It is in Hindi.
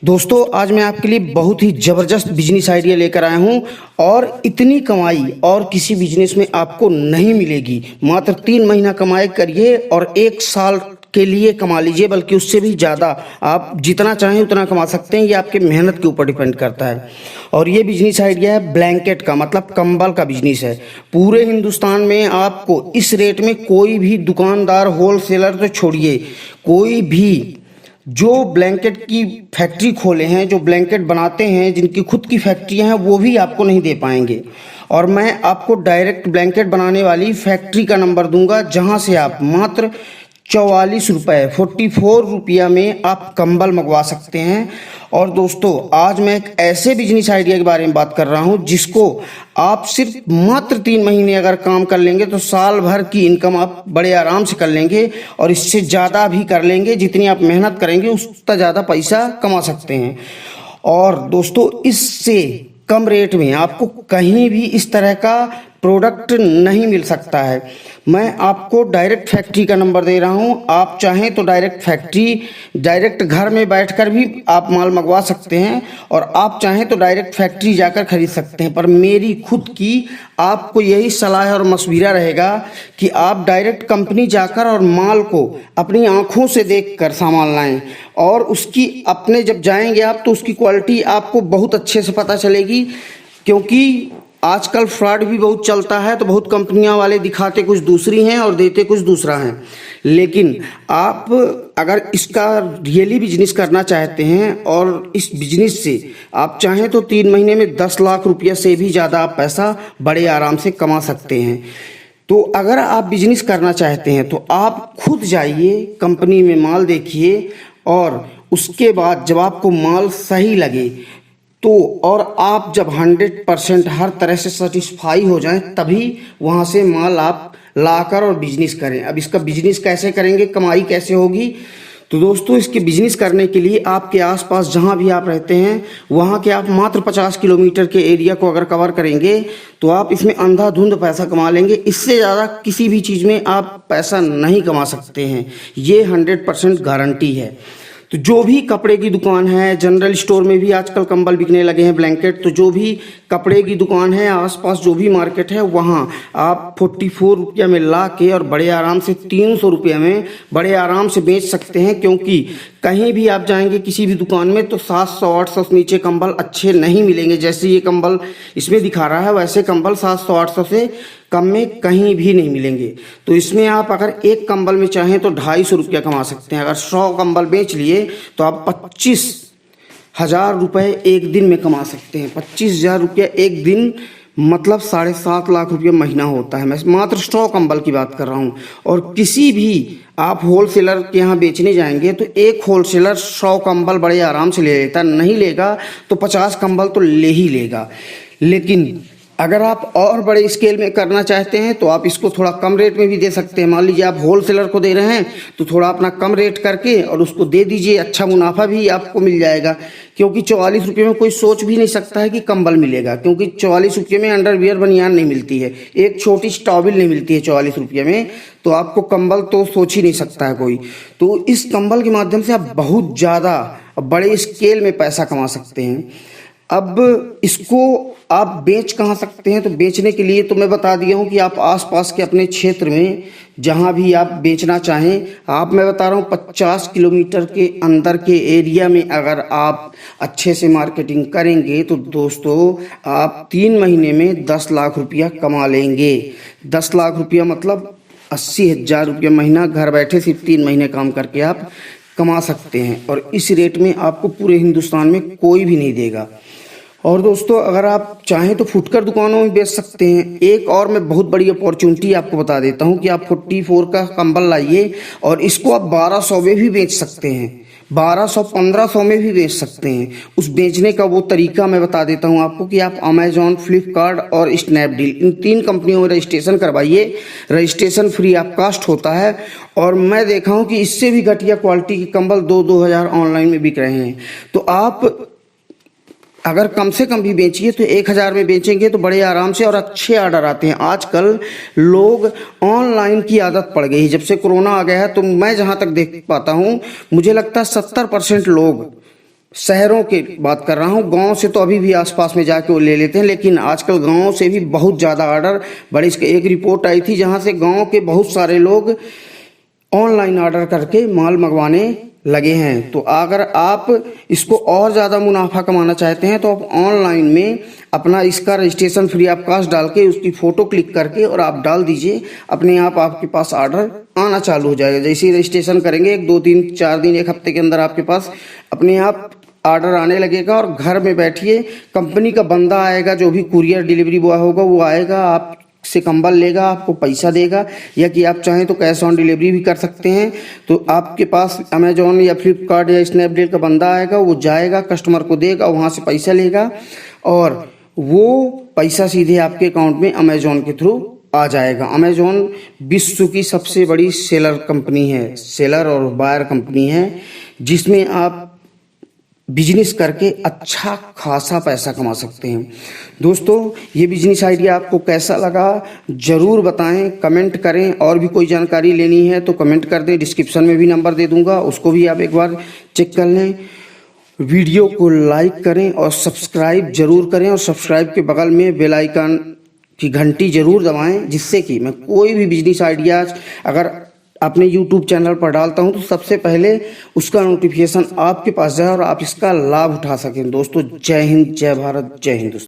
दोस्तों आज मैं आपके लिए बहुत ही ज़बरदस्त बिजनेस आइडिया लेकर आया हूं और इतनी कमाई और किसी बिजनेस में आपको नहीं मिलेगी। मात्र 3 महीना कमाई करिए और 1 साल के लिए कमा लीजिए, बल्कि उससे भी ज़्यादा। आप जितना चाहें उतना कमा सकते हैं, ये आपके मेहनत के ऊपर डिपेंड करता है। और ये बिजनेस आइडिया है ब्लैंकेट का, मतलब कंबल का बिजनेस है। पूरे हिंदुस्तान में आपको इस रेट में कोई भी दुकानदार, होलसेलर तो छोड़िए, कोई भी जो ब्लैंकेट की फैक्ट्री खोले हैं, जो ब्लैंकेट बनाते हैं, जिनकी खुद की फैक्ट्रियां हैं, वो भी आपको नहीं दे पाएंगे। और मैं आपको डायरेक्ट ब्लैंकेट बनाने वाली फैक्ट्री का नंबर दूंगा, जहां से आप मात्र 44 रुपया में आप कंबल मंगवा सकते हैं। और दोस्तों आज मैं एक ऐसे बिजनेस आइडिया के बारे में बात कर रहा हूं, जिसको आप सिर्फ मात्र 3 महीने अगर काम कर लेंगे तो साल भर की इनकम आप बड़े आराम से कर लेंगे, और इससे ज़्यादा भी कर लेंगे। जितनी आप मेहनत करेंगे उसका ज़्यादा पैसा कमा सकते हैं। और दोस्तों इससे कम रेट में आपको कहीं भी इस तरह का प्रोडक्ट नहीं मिल सकता है। मैं आपको डायरेक्ट फैक्ट्री का नंबर दे रहा हूं। आप चाहें तो डायरेक्ट फैक्ट्री, डायरेक्ट घर में बैठकर भी आप माल मंगवा सकते हैं, और आप चाहें तो डायरेक्ट फैक्ट्री जाकर खरीद सकते हैं। पर मेरी खुद की आपको यही सलाह और मशवरा रहेगा कि आप डायरेक्ट कंपनी जाकर और माल को अपनी आंखों से देखकर सामान लाएं, और उसकी अपने जब जाएंगे आप तो उसकी क्वालिटी आपको बहुत अच्छे से पता चलेगी। क्योंकि आजकल फ्रॉड भी बहुत चलता है, तो बहुत कंपनियां वाले दिखाते कुछ दूसरी हैं और देते कुछ दूसरा हैं। लेकिन आप अगर इसका रियली बिजनेस करना चाहते हैं, और इस बिजनेस से आप चाहें तो 3 महीने में 10 लाख रुपया से भी ज़्यादा आप पैसा बड़े आराम से कमा सकते हैं। तो अगर आप बिजनेस करना चाहते हैं तो आप खुद जाइए, कंपनी में माल देखिए, और उसके बाद जब आपको माल सही लगे तो, और आप जब 100% हर तरह से सेटिस्फाई हो जाएं, तभी वहाँ से माल आप लाकर और बिजनेस करें। अब इसका बिजनेस कैसे करेंगे, कमाई कैसे होगी? तो दोस्तों इसके बिजनेस करने के लिए आपके आसपास जहाँ भी आप रहते हैं, वहाँ के आप मात्र 50 किलोमीटर के एरिया को अगर कवर करेंगे तो आप इसमें अंधाधुंध पैसा कमा लेंगे। इससे ज़्यादा किसी भी चीज़ में आप पैसा नहीं कमा सकते हैं, ये 100% गारंटी है। तो जो भी कपड़े की दुकान है, जनरल स्टोर में भी आजकल कंबल बिकने लगे हैं, ब्लैंकेट, तो जो भी कपड़े की दुकान है आसपास, जो भी मार्केट है, वहाँ आप 44 रुपया में ला के और बड़े आराम से 300 रुपये में बड़े आराम से बेच सकते हैं। क्योंकि कहीं भी आप जाएंगे किसी भी दुकान में तो 700-800 से नीचे कंबल अच्छे नहीं मिलेंगे। जैसे ये कंबल इसमें दिखा रहा है, वैसे कंबल 700-800 से कम में कहीं भी नहीं मिलेंगे। तो इसमें आप अगर एक कंबल में चाहें तो 250 रुपया कमा सकते हैं। अगर 100 कंबल बेच लिए तो आप 25,000 रुपये एक दिन में कमा सकते हैं। 25,000 रुपया एक दिन मतलब 7.5 लाख रुपया महीना होता है। मैं मात्र 100 कंबल की बात कर रहा हूँ। और किसी भी आप होलसेलर के यहाँ बेचने जाएंगे तो एक होलसेलर 100 कंबल बड़े आराम से ले लेता, नहीं लेगा तो 50 कंबल तो ले ही लेगा। लेकिन अगर आप और बड़े स्केल में करना चाहते हैं तो आप इसको थोड़ा कम रेट में भी दे सकते हैं। मान लीजिए आप होलसेलर को दे रहे हैं तो थोड़ा अपना कम रेट करके और उसको दे दीजिए, अच्छा मुनाफा भी आपको मिल जाएगा। क्योंकि 44 रुपये में कोई सोच भी नहीं सकता है कि कंबल मिलेगा, क्योंकि 44 रुपये में अंडरवियर बनियान नहीं मिलती है, एक छोटी सी टॉवल नहीं मिलती है 44 रुपये में। तो आपको कंबल तो सोच ही नहीं सकता है कोई। तो इस कंबल के माध्यम से आप बहुत ज़्यादा बड़े स्केल में पैसा कमा सकते हैं। अब इसको आप बेच कहाँ सकते हैं? तो बेचने के लिए तो मैं बता दिया हूँ कि आप आसपास के अपने क्षेत्र में जहाँ भी आप बेचना चाहें, आप, मैं बता रहा हूँ 50 किलोमीटर के अंदर के एरिया में अगर आप अच्छे से मार्केटिंग करेंगे तो दोस्तों आप 3 महीने में 10 लाख रुपया कमा लेंगे। 10 लाख रुपया मतलब 80,000 रुपया महीना घर बैठे सिर्फ 3 महीने काम करके आप कमा सकते हैं। और इस रेट में आपको पूरे हिंदुस्तान में कोई भी नहीं देगा। और दोस्तों अगर आप चाहें तो फुटकर दुकानों में बेच सकते हैं। एक और मैं बहुत बड़ी अपॉर्चुनिटी आपको बता देता हूं कि आप 44 का कंबल लाइए और इसको आप 1200 में भी बेच सकते हैं, 1200-1500 में भी बेच सकते हैं। उस बेचने का वो तरीका मैं बता देता हूं आपको कि आप अमेजॉन, फ्लिपकार्ट और स्नैपडील, इन 3 कंपनियों में रजिस्ट्रेशन करवाइए। रजिस्ट्रेशन फ्री ऑफ कास्ट होता है। और मैं देखा हूं कि इससे भी घटिया क्वालिटी के कंबल 2-2 हज़ार ऑनलाइन में बिक रहे हैं। तो आप अगर कम से कम भी बेचिए तो 1,000 में बेचेंगे तो बड़े आराम से और अच्छे ऑर्डर आते हैं। आजकल लोग ऑनलाइन की आदत पड़ गई है। जब से कोरोना आ गया है तो मैं जहां तक देख पाता हूं, मुझे लगता है 70% लोग शहरों की बात कर रहा हूँ, गांव से तो अभी भी आसपास में जाके वो ले लेते हैं, लेकिन आजकल गांव से भी बहुत ज़्यादा ऑर्डर बड़े। इसके एक रिपोर्ट आई थी जहां से गांव के बहुत सारे लोग ऑनलाइन ऑर्डर करके माल मंगवाने लगे हैं। तो अगर आप इसको और ज़्यादा मुनाफा कमाना चाहते हैं तो आप ऑनलाइन में अपना इसका रजिस्ट्रेशन फ्री ऑफ कास्ट डाल के उसकी फ़ोटो क्लिक करके और आप डाल दीजिए, अपने आप आपके पास ऑर्डर आना चालू हो जाएगा। जैसे ही रजिस्ट्रेशन करेंगे 1 2 3 4 दिन 1 हफ्ते के अंदर आपके पास अपने आप ऑर्डर आने लगेगा और घर में बैठिए कंपनी का बंदा आएगा, जो भी कुरियर डिलीवरी बॉय होगा वो आएगा, आप से कंबल लेगा, आपको पैसा देगा, या कि आप चाहें तो कैश ऑन डिलीवरी भी कर सकते हैं। तो आपके पास अमेजोन या फ्लिपकार्ट या स्नैपडील का बंदा आएगा, वो जाएगा कस्टमर को देगा, वहाँ से पैसा लेगा और वो पैसा सीधे आपके अकाउंट में अमेजोन के थ्रू आ जाएगा। अमेजोन विश्व की सबसे बड़ी सेलर कंपनी है, सेलर और बायर कंपनी है, जिसमें आप बिजनेस करके अच्छा खासा पैसा कमा सकते हैं। दोस्तों, ये बिजनेस आइडिया आपको कैसा लगा ज़रूर बताएं, कमेंट करें। और भी कोई जानकारी लेनी है तो कमेंट कर दें, डिस्क्रिप्शन में भी नंबर दे दूंगा, उसको भी आप एक बार चेक कर लें। वीडियो को लाइक करें और सब्सक्राइब जरूर करें, और सब्सक्राइब के बगल में बेल आइकन की घंटी जरूर दबाएं, जिससे कि मैं कोई भी बिजनेस आइडियाज अगर अपने YouTube चैनल पर डालता हूं तो सबसे पहले उसका नोटिफिकेशन आपके पास जाए और आप इसका लाभ उठा सकें। दोस्तों, जय हिंद, जय भारत, जय हिंदुस्तान।